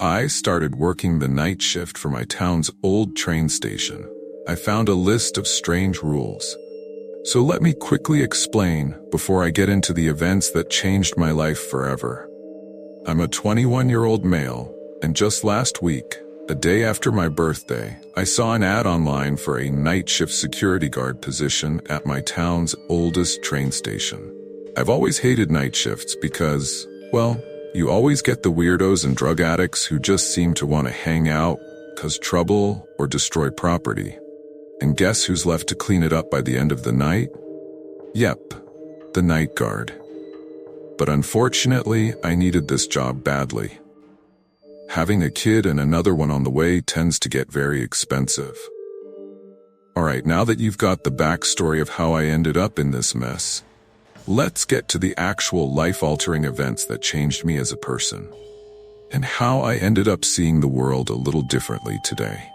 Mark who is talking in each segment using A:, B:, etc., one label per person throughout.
A: I started working the night shift for my town's old train station. I found a list of strange rules. So let me quickly explain before I get into the events that changed my life forever. I'm a 21-year-old male, and just last week, a day after my birthday, I saw an ad online for a night shift security guard position at my town's oldest train station. I've always hated night shifts because, well, you always get the weirdos and drug addicts who just seem to want to hang out, cause trouble, or destroy property. And guess who's left to clean it up by the end of the night? Yep, the night guard. But unfortunately, I needed this job badly. Having a kid and another one on the way tends to get very expensive. Alright, now that you've got the backstory of how I ended up in this mess, let's get to the actual life-altering events that changed me as a person, and how I ended up seeing the world a little differently today.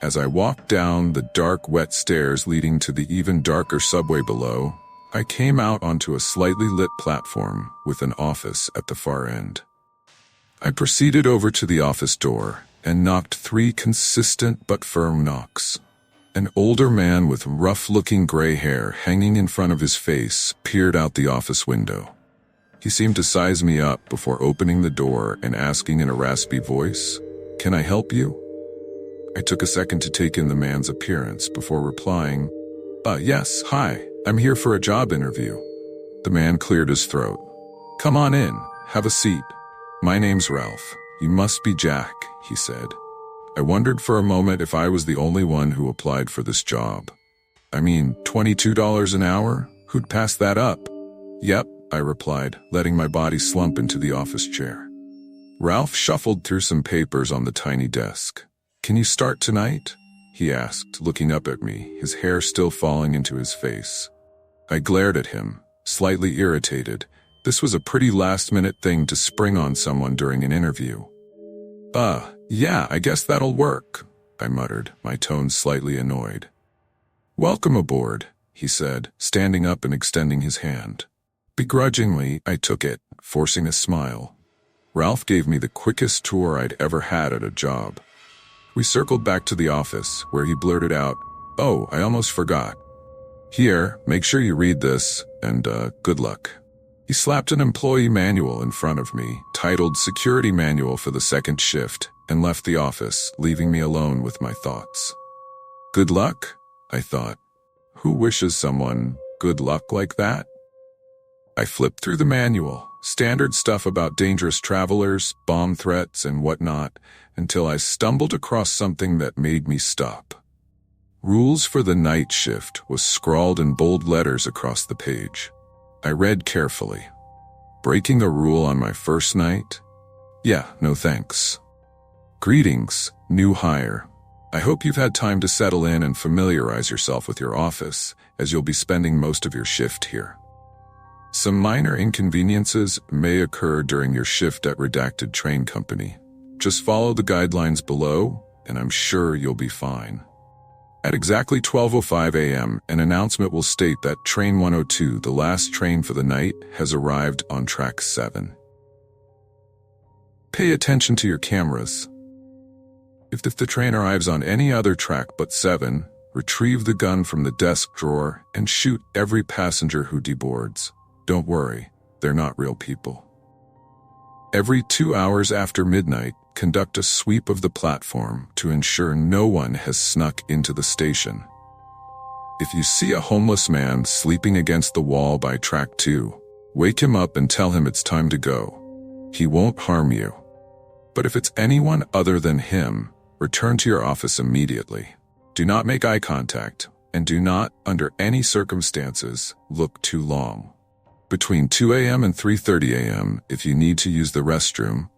A: As I walked down the dark, wet stairs leading to the even darker subway below, I came out onto a slightly lit platform with an office at the far end. I proceeded over to the office door and knocked 3 consistent but firm knocks. An older man with rough-looking gray hair hanging in front of his face peered out the office window. He seemed to size me up before opening the door and asking in a raspy voice, "Can I help you?" I took a second to take in the man's appearance before replying, Yes, hi, I'm here for a job interview." The man cleared his throat. "Come on in, have a seat. My name's Ralph. You must be Jack," he said. I wondered for a moment if I was the only one who applied for this job. I mean, $22 an hour? Who'd pass that up? "Yep," I replied, letting my body slump into the office chair. Ralph shuffled through some papers on the tiny desk. "Can you start tonight?" he asked, looking up at me, his hair still falling into his face. I glared at him, slightly irritated. This was a pretty last-minute thing to spring on someone during an interview. Yeah, I guess that'll work," I muttered, my tone slightly annoyed. "Welcome aboard," he said, standing up and extending his hand. Begrudgingly, I took it, forcing a smile. Ralph gave me the quickest tour I'd ever had at a job. We circled back to the office, where he blurted out, "Oh, I almost forgot. Here, make sure you read this, and good luck." He slapped an employee manual in front of me, titled Security Manual for the Second Shift, and left the office, leaving me alone with my thoughts. Good luck? I thought. Who wishes someone good luck like that? I flipped through the manual, standard stuff about dangerous travelers, bomb threats, and whatnot, until I stumbled across something that made me stop. Rules for the night shift was scrawled in bold letters across the page. I read carefully. Breaking a rule on my first night? Yeah, no thanks. Greetings, new hire. I hope you've had time to settle in and familiarize yourself with your office, as you'll be spending most of your shift here. Some minor inconveniences may occur during your shift at Redacted Train Company. Just follow the guidelines below, and I'm sure you'll be fine. At exactly 12:05 a.m., an announcement will state that Train 102, the last train for the night, has arrived on track 7. Pay attention to your cameras. If the train arrives on any other track but 7, retrieve the gun from the desk drawer and shoot every passenger who deboards. Don't worry, they're not real people. Every 2 hours after midnight, conduct a sweep of the platform to ensure no one has snuck into the station. If you see a homeless man sleeping against the wall by track 2, wake him up and tell him it's time to go. He won't harm you. But if it's anyone other than him, return to your office immediately. Do not make eye contact, and do not, under any circumstances, look too long. Between 2 a.m. and 3:30 a.m., if you need to use the restroom,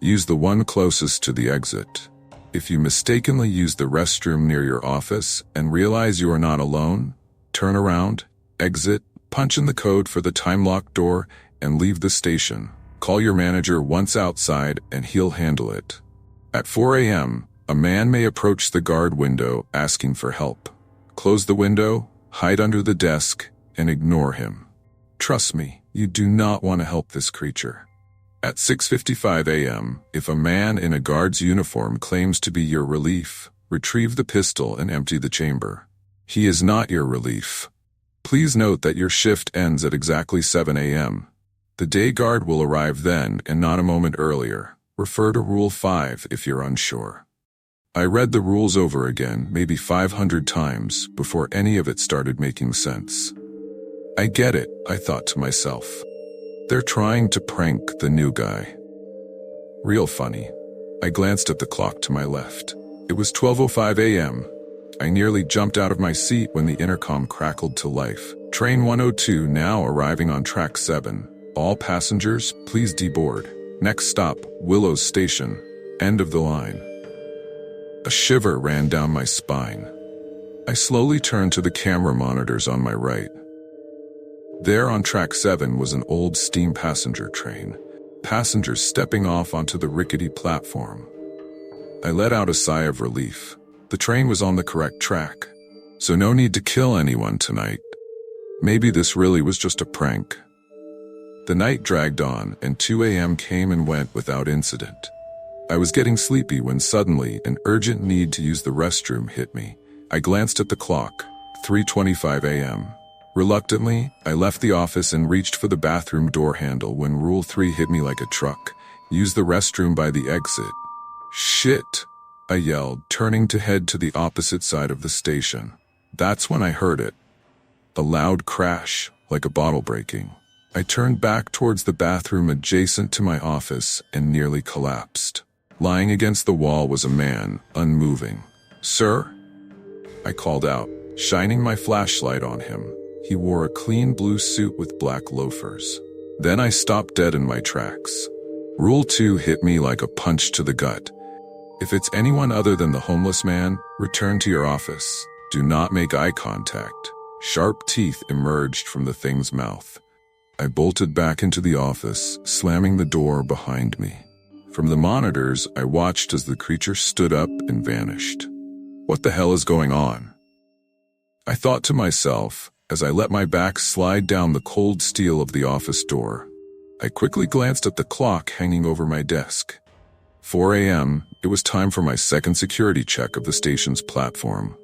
A: use the one closest to the exit. If you mistakenly use the restroom near your office and realize you are not alone, turn around, exit, punch in the code for the time-locked door, and leave the station. Call your manager once outside and he'll handle it. At 4 a.m., a man may approach the guard window asking for help. Close the window, hide under the desk, and ignore him. Trust me, you do not want to help this creature. At 6:55 a.m., if a man in a guard's uniform claims to be your relief, retrieve the pistol and empty the chamber. He is not your relief. Please note that your shift ends at exactly 7 a.m. The day guard will arrive then and not a moment earlier. Refer to Rule 5 if you're unsure. I read the rules over again, maybe 500 times, before any of it started making sense. I get it, I thought to myself. They're trying to prank the new guy. Real funny. I glanced at the clock to my left. It was 12:05 a.m. I nearly jumped out of my seat when the intercom crackled to life. Train 102 now arriving on track 7. All passengers, please deboard. Next stop, Willows Station. End of the line. A shiver ran down my spine. I slowly turned to the camera monitors on my right. There on track 7 was an old steam passenger train. Passengers stepping off onto the rickety platform. I let out a sigh of relief. The train was on the correct track, so no need to kill anyone tonight. Maybe this really was just a prank. The night dragged on, and 2 a.m. came and went without incident. I was getting sleepy when suddenly an urgent need to use the restroom hit me. I glanced at the clock, 3:25 a.m. Reluctantly, I left the office and reached for the bathroom door handle when Rule 3 hit me like a truck. Use the restroom by the exit. Shit, I yelled, turning to head to the opposite side of the station. That's when I heard it. A loud crash, like a bottle breaking. I turned back towards the bathroom adjacent to my office and nearly collapsed. Lying against the wall was a man, unmoving. "Sir?" I called out, shining my flashlight on him. He wore a clean blue suit with black loafers. Then I stopped dead in my tracks. Rule 2 hit me like a punch to the gut. If it's anyone other than the homeless man, return to your office. Do not make eye contact. Sharp teeth emerged from the thing's mouth. I bolted back into the office, slamming the door behind me. From the monitors, I watched as the creature stood up and vanished. What the hell is going on? I thought to myself as I let my back slide down the cold steel of the office door. I quickly glanced at the clock hanging over my desk. 4 a.m., it was time for my second security check of the station's platform.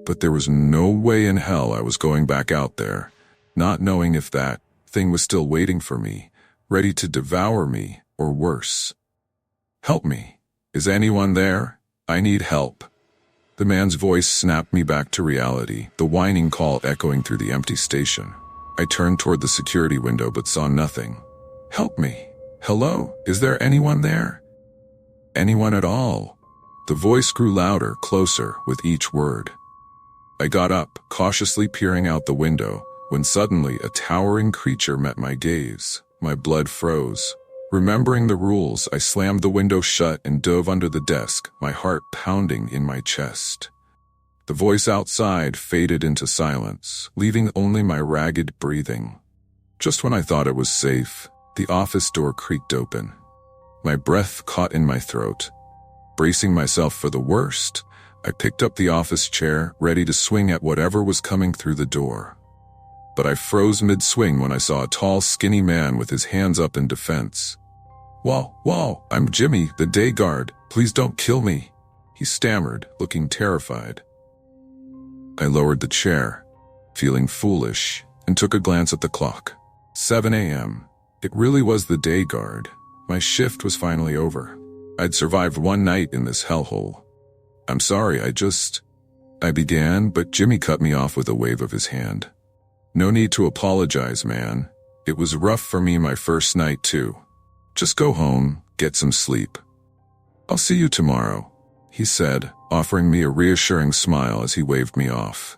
A: But there was no way in hell I was going back out there, not knowing if that thing was still waiting for me, ready to devour me, or worse. Help me. Is anyone there? I need help. The man's voice snapped me back to reality, the whining call echoing through the empty station. I turned toward the security window but saw nothing. Help me. Hello? Is there anyone there? Anyone at all? The voice grew louder, closer, with each word. I got up, cautiously peering out the window, when suddenly a towering creature met my gaze. My blood froze. Remembering the rules, I slammed the window shut and dove under the desk, my heart pounding in my chest. The voice outside faded into silence, leaving only my ragged breathing. Just when I thought it was safe, the office door creaked open. My breath caught in my throat. Bracing myself for the worst, I picked up the office chair, ready to swing at whatever was coming through the door. But I froze mid-swing when I saw a tall, skinny man with his hands up in defense. Whoa, I'm Jimmy, the day guard. Please don't kill me," he stammered, looking terrified. I lowered the chair, feeling foolish, and took a glance at the clock. 7 a.m. It really was the day guard. My shift was finally over. I'd survived one night in this hellhole. "I'm sorry, I began, but Jimmy cut me off with a wave of his hand. "No need to apologize, man. It was rough for me my first night, too. Just go home, get some sleep. I'll see you tomorrow," he said, offering me a reassuring smile as he waved me off.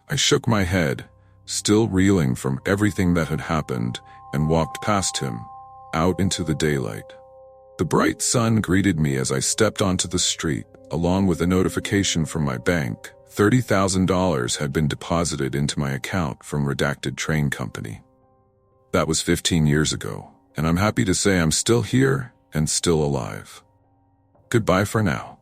A: I shook my head, still reeling from everything that had happened, and walked past him, out into the daylight. The bright sun greeted me as I stepped onto the street, along with a notification from my bank. $30,000 had been deposited into my account from Redacted Train Company. That was 15 years ago, and I'm happy to say I'm still here and still alive. Goodbye for now.